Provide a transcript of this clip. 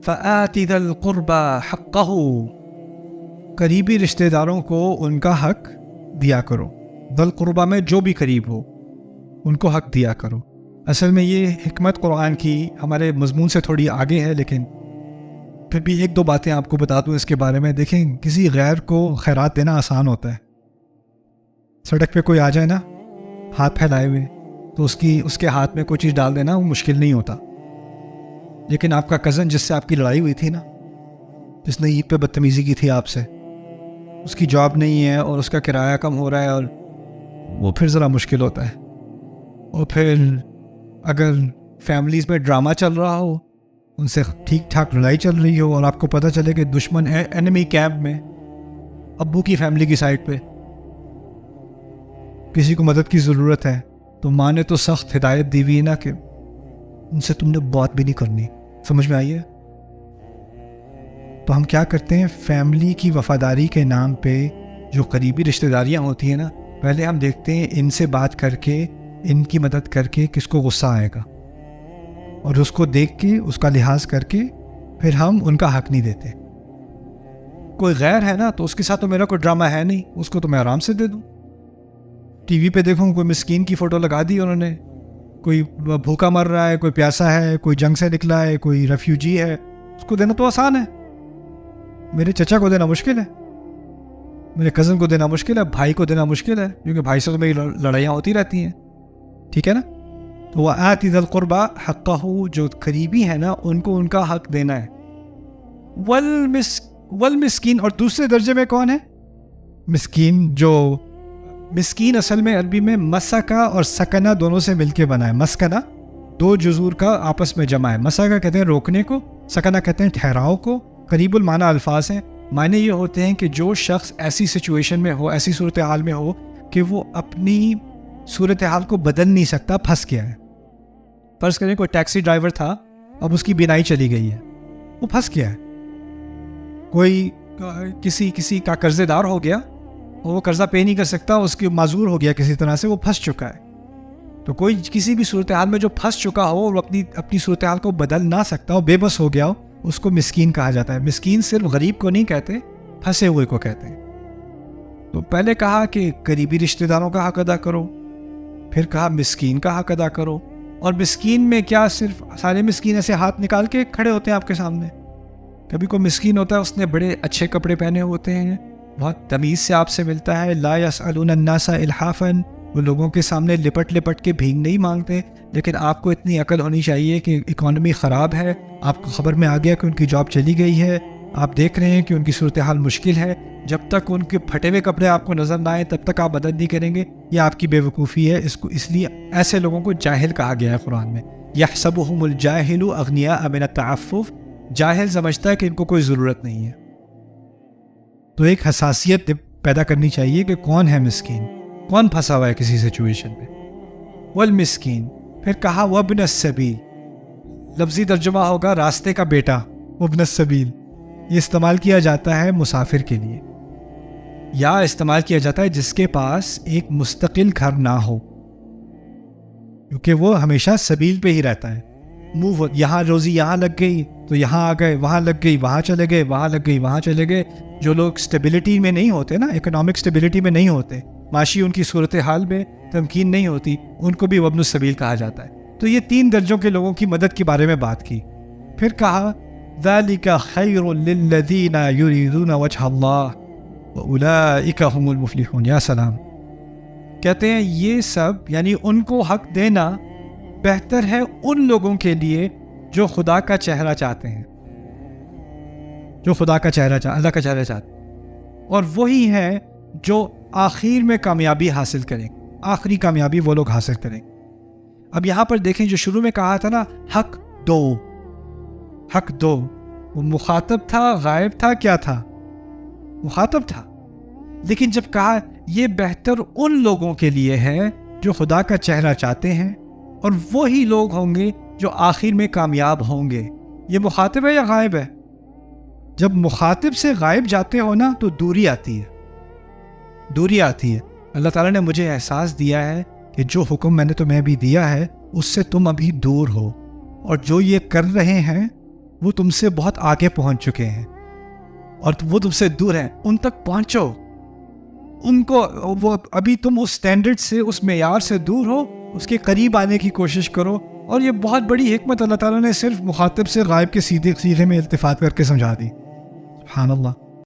فآت ذی القربى حقہ، قریبی رشتہ داروں کو ان کا حق دیا کرو. ذی القربى میں جو بھی قریب ہو ان کو حق دیا کرو. اصل میں یہ حکمت قرآن کی ہمارے مضمون سے تھوڑی آگے ہے، لیکن پھر بھی ایک دو باتیں آپ کو بتا دوں اس کے بارے میں. دیکھیں، کسی غیر کو خیرات دینا آسان ہوتا ہے. سڑک پہ کوئی آ جائے نا ہاتھ پھیلائے ہوئے، تو اس کے ہاتھ میں کوئی چیز ڈال دینا وہ مشکل نہیں ہوتا. لیکن آپ کا کزن جس سے آپ کی لڑائی ہوئی تھی نا، جس نے عید پہ بدتمیزی کی تھی آپ سے، اس کی جاب نہیں ہے اور اس کا کرایہ کم ہو رہا ہے، اور وہ پھر ذرا مشکل ہوتا ہے. اور پھر اگر فیملیز میں ڈرامہ چل رہا ہو، ان سے ٹھیک ٹھاک لڑائی چل رہی ہو، اور آپ کو پتہ چلے کہ دشمن ہے اینمی کیمپ میں ابو کی فیملی کی سائڈ پہ، کسی کو مدد کی ضرورت ہے، تو ماں نے تو سخت ہدایت دی ہوئی ہے نا کہ ان سے تم نے بات بھی نہیں کرنی. سمجھ میں آئی ہے؟ تو ہم کیا کرتے ہیں، فیملی کی وفاداری کے نام پہ جو قریبی رشتہ داریاں ہوتی ہیں نا، پہلے ہم دیکھتے ہیں ان سے بات کر کے، ان کی مدد کر کے کس کو غصہ آئے گا، اور اس کو دیکھ کے اس کا لحاظ کر کے پھر ہم ان کا حق نہیں دیتے. کوئی غیر ہے نا تو اس کے ساتھ تو میرا کوئی ڈرامہ ہے نہیں، اس کو تو میں آرام سے دے دوں. ٹی وی پہ دیکھوں کوئی مسکین کی فوٹو لگا دی انہوں نے، کوئی بھوکا مر رہا ہے، کوئی پیاسا ہے، کوئی جنگ سے نکلا ہے، کوئی ریفیوجی ہے، اس کو دینا تو آسان ہے. میرے چچا کو دینا مشکل ہے، میرے کزن کو دینا مشکل ہے، بھائی کو دینا مشکل ہے، کیونکہ بھائی سے تو میری لڑائیاں ہوتی رہتی ہیں. ٹھیک ہے نا؟ تو وآت ذی القربى حقہ، جو قریبی ہے نا ان کو ان کا حق دینا ہے. والمسکین، اور دوسرے درجے میں کون ہے؟ مسکین. جو مسکین اصل میں عربی میں مسکہ اور سکنہ دونوں سے مل کے بنا ہے. مسکنہ دو جذور کا آپس میں جمع ہے. مسکہ کہتے ہیں روکنے کو، سکنہ کہتے ہیں ٹھہراؤ کو. قریب المعنی الفاظ ہیں. معنی یہ ہوتے ہیں کہ جو شخص ایسی سچویشن میں ہو، ایسی صورتحال میں ہو کہ وہ اپنی صورتحال کو بدل نہیں سکتا، پھنس گیا ہے. فرض کریں کوئی ٹیکسی ڈرائیور تھا، اب اس کی بینائی چلی گئی ہے، وہ پھنس گیا ہے. کوئی کسی کا قرضے دار ہو گیا، وہ قرضہ پے نہیں کر سکتا، اس کی معذور ہو گیا کسی طرح سے، وہ پھنس چکا ہے. تو کوئی کسی بھی صورتحال میں جو پھنس چکا ہو اور اپنی صورتحال کو بدل نہ سکتا ہو، بے بس ہو گیا ہو، اس کو مسکین کہا جاتا ہے. مسکین صرف غریب کو نہیں کہتے، پھنسے ہوئے کو کہتے ہیں. تو پہلے کہا کہ قریبی رشتہ داروں کا حق ادا کرو، پھر کہا مسکین کا حق ادا کرو. اور مسکین میں کیا صرف سارے مسکین ایسے ہاتھ نکال کے کھڑے ہوتے ہیں آپ کے سامنے؟ کبھی کوئی مسکین ہوتا ہے اس نے بڑے اچھے کپڑے پہنے ہوتے ہیں، بہت تمیز سے آپ سے ملتا ہے. لا یسألون الناس الحافا، وہ لوگوں کے سامنے لپٹ لپٹ کے بھیک نہیں مانگتے. لیکن آپ کو اتنی عقل ہونی چاہیے کہ اکانومی خراب ہے، آپ کو خبر میں آ گیا کہ ان کی جاب چلی گئی ہے، آپ دیکھ رہے ہیں کہ ان کی صورتحال مشکل ہے. جب تک ان کے پھٹے ہوئے کپڑے آپ کو نظر نہ آئیں تب تک آپ مدد نہیں کریں گے. یہ آپ کی بے وقوفی ہے. اس لیے ایسے لوگوں کو جاہل کہا گیا ہے قرآن میں. یحسبهم الجاہل اغنیاء من التعفف، جاہل سمجھتا ہے کہ ان کو کوئی ضرورت نہیں ہے. تو ایک حساسیت پیدا کرنی چاہیے کہ کون ہے مسکین، کون پھنسا ہوا ہے کسی سچویشن میں. والمسکین، پھر کہا وابن السبیل، لفظی ترجمہ ہوگا راستے کا بیٹا. وابن السبیل یہ استعمال کیا جاتا ہے مسافر کے لیے، یا استعمال کیا جاتا ہے جس کے پاس ایک مستقل گھر نہ ہو، کیونکہ وہ ہمیشہ سبیل پہ ہی رہتا ہے. موو، یہاں روزی یہاں لگ گئی تو یہاں آ گئے، وہاں لگ گئی وہاں چلے گئے، وہاں لگ گئی وہاں چلے گئے. جو لوگ اسٹیبلٹی میں نہیں ہوتے نا، اکنامک اسٹیبلٹی میں نہیں ہوتے، معاشی ان کی صورتحال میں تمکین نہیں ہوتی، ان کو بھی وابن السبیل کہا جاتا ہے. تو یہ تین درجوں کے لوگوں کی مدد کے بارے میں بات کی. پھر کہا ذَلِكَ خَيْرٌ لِلَّذِينَ يُرِيدُونَ وَجْهَ اللَّهِ وَأُولَئِكَ هُمُ الْمُفْلِحُونَ. یا سلام. کہتے ہیں یہ سب یعنی ان کو حق دینا بہتر ہے ان لوگوں کے لیے جو خدا کا چہرہ چاہتے ہیں، جو خدا کا چہرہ اللہ کا چہرہ چاہتے ہیں، اور وہی ہے جو آخر میں کامیابی حاصل کریں. آخری کامیابی وہ لوگ حاصل کریں. اب یہاں پر دیکھیں جو شروع میں کہا تھا نا، حق دو، حق دو، وہ مخاطب تھا، غائب تھا، کیا تھا؟ مخاطب تھا. لیکن جب کہا یہ بہتر ان لوگوں کے لیے ہے جو خدا کا چہرہ چاہتے ہیں، اور وہی لوگ ہوں گے جو آخر میں کامیاب ہوں گے. یہ مخاطب ہے یا غائب ہے؟ جب مخاطب سے غائب جاتے ہو نا تو دوری آتی ہے، دوری آتی ہے. اللہ تعالیٰ نے مجھے احساس دیا ہے کہ جو حکم میں نے تمہیں ابھی دیا ہے اس سے تم ابھی دور ہو، اور جو یہ کر رہے ہیں وہ تم سے بہت آگے پہنچ چکے ہیں اور وہ تم سے دور ہیں، ان تک پہنچو، ان کو وہ ابھی تم اس سٹینڈرڈ سے، اس معیار سے دور ہو، اس کے قریب آنے کی کوشش کرو. اور یہ بہت بڑی حکمت اللہ تعالیٰ نے صرف مخاطب سے غائب کے سیدھے سیدھے میں التفات کر کے سمجھا دی. سبحان اللہ.